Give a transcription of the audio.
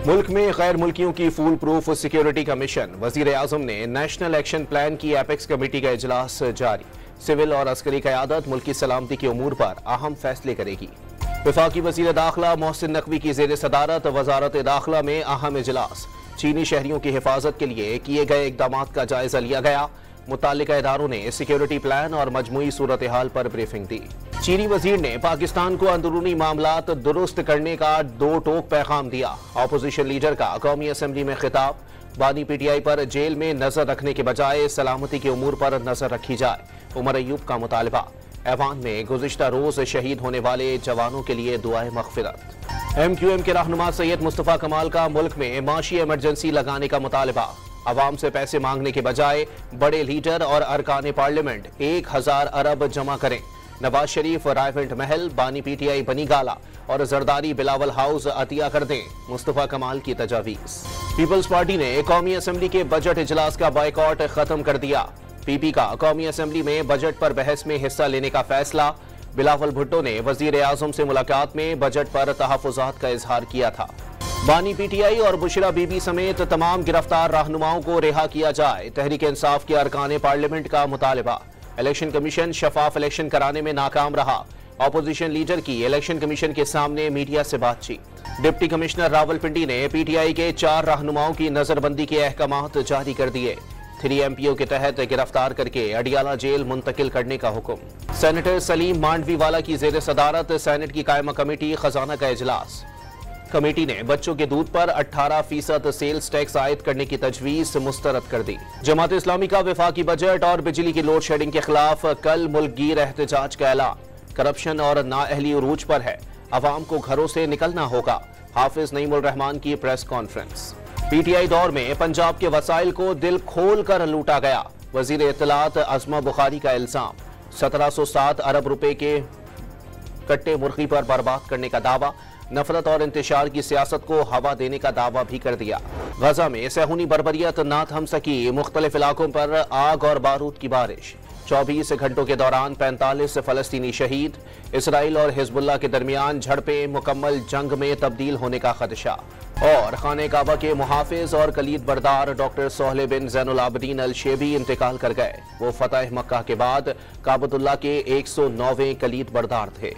मुल्क में गैर मुल्कियों की फूल प्रूफ सिक्योरिटी का मिशन। वजीर आजम ने नेशनल एक्शन प्लान की एपेक्स कमेटी का इजलास जारी। सिविल और अस्करी क़यादत मुल्क की सलामती के उमूर पर अहम फैसले करेगी। वफाकी वज़ीर दाखिला मोहसिन नकवी की ज़ेर सदारत वजारत दाखिला में अहम इजलास। चीनी शहरियों की हिफाजत के लिए किए गए इकदाम का जायजा लिया गया। मुताल्लिका इदारों ने सिक्योरिटी प्लान और मजमूई सूरत हाल पर ब्रीफिंग दी। चीनी वजीर ने पाकिस्तान को अंदरूनी मामलात दुरुस्त करने का दो टोक पैगाम दिया। अपोजिशन लीडर का कौमी असम्बली में खिताब। बानी PTI पर जेल में नजर रखने के बजाय सलामती के उमूर पर नजर रखी जाए, उमर अयूब का मुतालबा। ऐवान में गुज़िश्ता रोज शहीद होने वाले जवानों के लिए दुआए मग़फ़िरत। MQM के रहनुमा सैयद मुस्तफ़ा कमाल का मुल्क में माशी इमरजेंसी लगाने का मुतालबा। अवाम से पैसे मांगने के बजाय बड़े लीडर और अरकान पार्लियामेंट 1000 अरब जमा करें। नवाज शरीफ रायवेंट महल, बानी PTI बनी गाला और जरदारी बिलावल हाउस अतिया कर दें, मुस्तफ़ा कमाल की तजावीज़। पीपल्स पार्टी ने कौमी असम्बली के बजट इजलास का बायकॉट खत्म कर दिया। PP का कौमी असम्बली में बजट पर बहस में हिस्सा लेने का फैसला। बिलावल भुट्टो ने वजीर आजम से मुलाकात में बजट पर तहफ़्फ़ुज़ात का इजहार किया था। बानी PTI और बुशरा बीबी समेत तमाम गिरफ्तार रहनुमाओं को रिहा किया जाए, तहरीक इंसाफ के अरकान पार्लियामेंट का मुतालबा। इलेक्शन कमीशन शफाफ इलेक्शन कराने में नाकाम रहा। अपोजिशन लीडर की इलेक्शन कमीशन के सामने मीडिया से बातचीत। डिप्टी कमिश्नर रावलपिंडी ने PTI के 4 रहनुमाओं की नजरबंदी के अहकामात जारी कर दिए। 3 MPO के तहत गिरफ्तार करके अडियाला जेल मुंतकिल करने का हुक्म। सेनेटर सलीम मांडवीवाला की जेर सदारत सेनेट की कायमा कमेटी खजाना का इजलास। कमेटी ने बच्चों के दूध पर 18% सेल्स टैक्स आयद करने की तजवीज मुस्तरद कर दी। जमात इस्लामी का वफाकी बजट और बिजली की लोड शेडिंग के खिलाफ कल मुल्कगीर एहतजाज का ऐलान। करप्शन और नाअहली उरूज पर है, अवाम को घरों से निकलना होगा। हाफिज नईमुल रहमान की प्रेस कॉन्फ्रेंस। PTI दौर में पंजाब के वसाइल को दिल खोल कर लूटा गया। वजीर इत्तलात अज़मा बुखारी का इल्जाम। 1707 अरब रुपए के कट्टे मुर्गी पर बर्बाद करने का दावा। नफरत और इंतशार की सियासत को हवा देने का दावा भी कर दिया। गजा में सहूनी बर्बरियत ना थम सकी, मुख्तलिफ इलाकों पर आग और बारूद की बारिश। 24 घंटों के दौरान 45 फलस्तीनी शहीद। इसराइल और हिजबुल्लाह के दरमियान झड़पें मुकम्मल जंग में तब्दील होने का खदशा। और खाने काबा के मुहाफिज और कलीद बरदार डॉक्टर सोहले बिन ज़ैनुल आबिदीन अल शेबी इंतकाल कर गए। वो फतह मक्का के बाद काबतुल्लाह के 109वें कलीद बरदार थे।